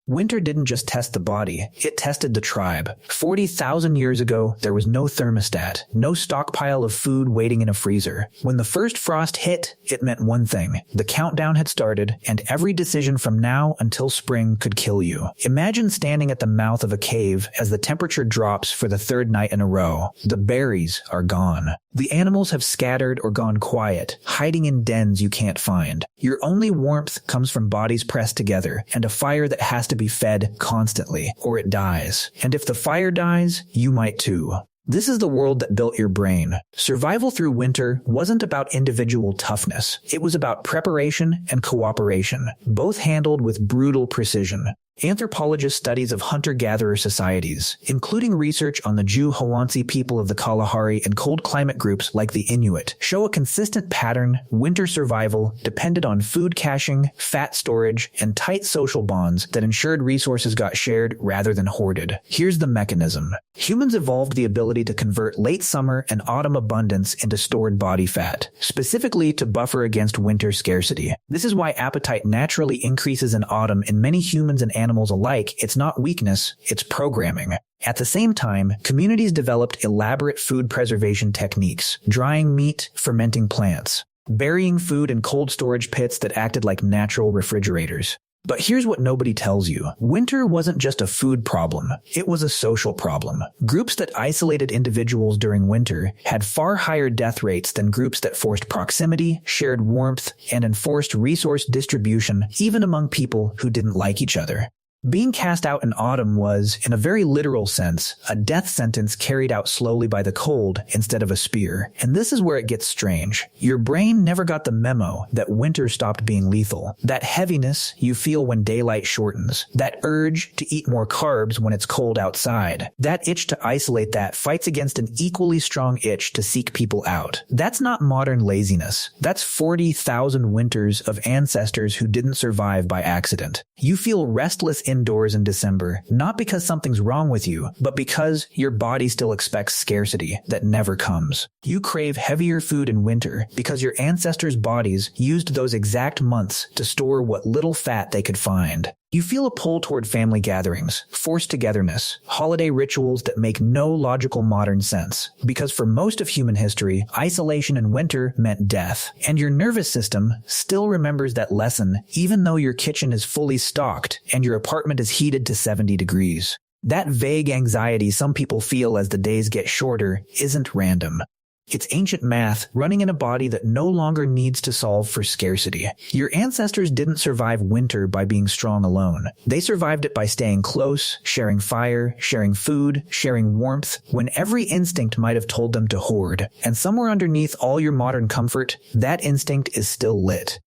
Winter didn't just test the body, it tested the tribe. 40,000 years ago, there was no thermostat, no stockpile of food waiting in a freezer. When the first frost hit, it meant one thing. The countdown had started, and every decision from now until spring could kill you. Imagine standing at the mouth of a cave as the temperature drops for the third night in a row. The berries are gone. The animals have scattered or gone quiet, hiding in dens you can't find. Your only warmth comes from bodies pressed together, and a fire that has to be fed constantly, or it dies. And if the fire dies, you might too. This is the world that built your brain. Survival through winter wasn't about individual toughness. It was about preparation and cooperation, both handled with brutal precision. Anthropologist studies of hunter-gatherer societies, including research on the Jew-Hawansi people of the Kalahari and cold climate groups like the Inuit, show a consistent pattern. Winter survival depended on food caching, fat storage, and tight social bonds that ensured resources got shared rather than hoarded. Here's the mechanism. Humans evolved the ability to convert late summer and autumn abundance into stored body fat, specifically to buffer against winter scarcity. This is why appetite naturally increases in autumn in many humans and animals alike. It's not weakness, it's programming. At the same time, communities developed elaborate food preservation techniques, drying meat, fermenting plants, burying food in cold storage pits that acted like natural refrigerators. But here's what nobody tells you. Winter wasn't just a food problem, it was a social problem. Groups that isolated individuals during winter had far higher death rates than groups that forced proximity, shared warmth, and enforced resource distribution, even among people who didn't like each other. Being cast out in autumn was, in a very literal sense, a death sentence carried out slowly by the cold instead of a spear. And this is where it gets strange. Your brain never got the memo that winter stopped being lethal. That heaviness you feel when daylight shortens. That urge to eat more carbs when it's cold outside. That itch to isolate that fights against an equally strong itch to seek people out. That's not modern laziness. That's 40,000 winters of ancestors who didn't survive by accident. You feel restless indoors in December, not because something's wrong with you, but because your body still expects scarcity that never comes. You crave heavier food in winter because your ancestors' bodies used those exact months to store what little fat they could find. You feel a pull toward family gatherings, forced togetherness, holiday rituals that make no logical modern sense. Because for most of human history, isolation in winter meant death. And your nervous system still remembers that lesson even though your kitchen is fully stocked and your apartment is heated to 70 degrees. That vague anxiety some people feel as the days get shorter isn't random. It's ancient math running in a body that no longer needs to solve for scarcity. Your ancestors didn't survive winter by being strong alone. They survived it by staying close, sharing fire, sharing food, sharing warmth, when every instinct might have told them to hoard. And somewhere underneath all your modern comfort, that instinct is still lit.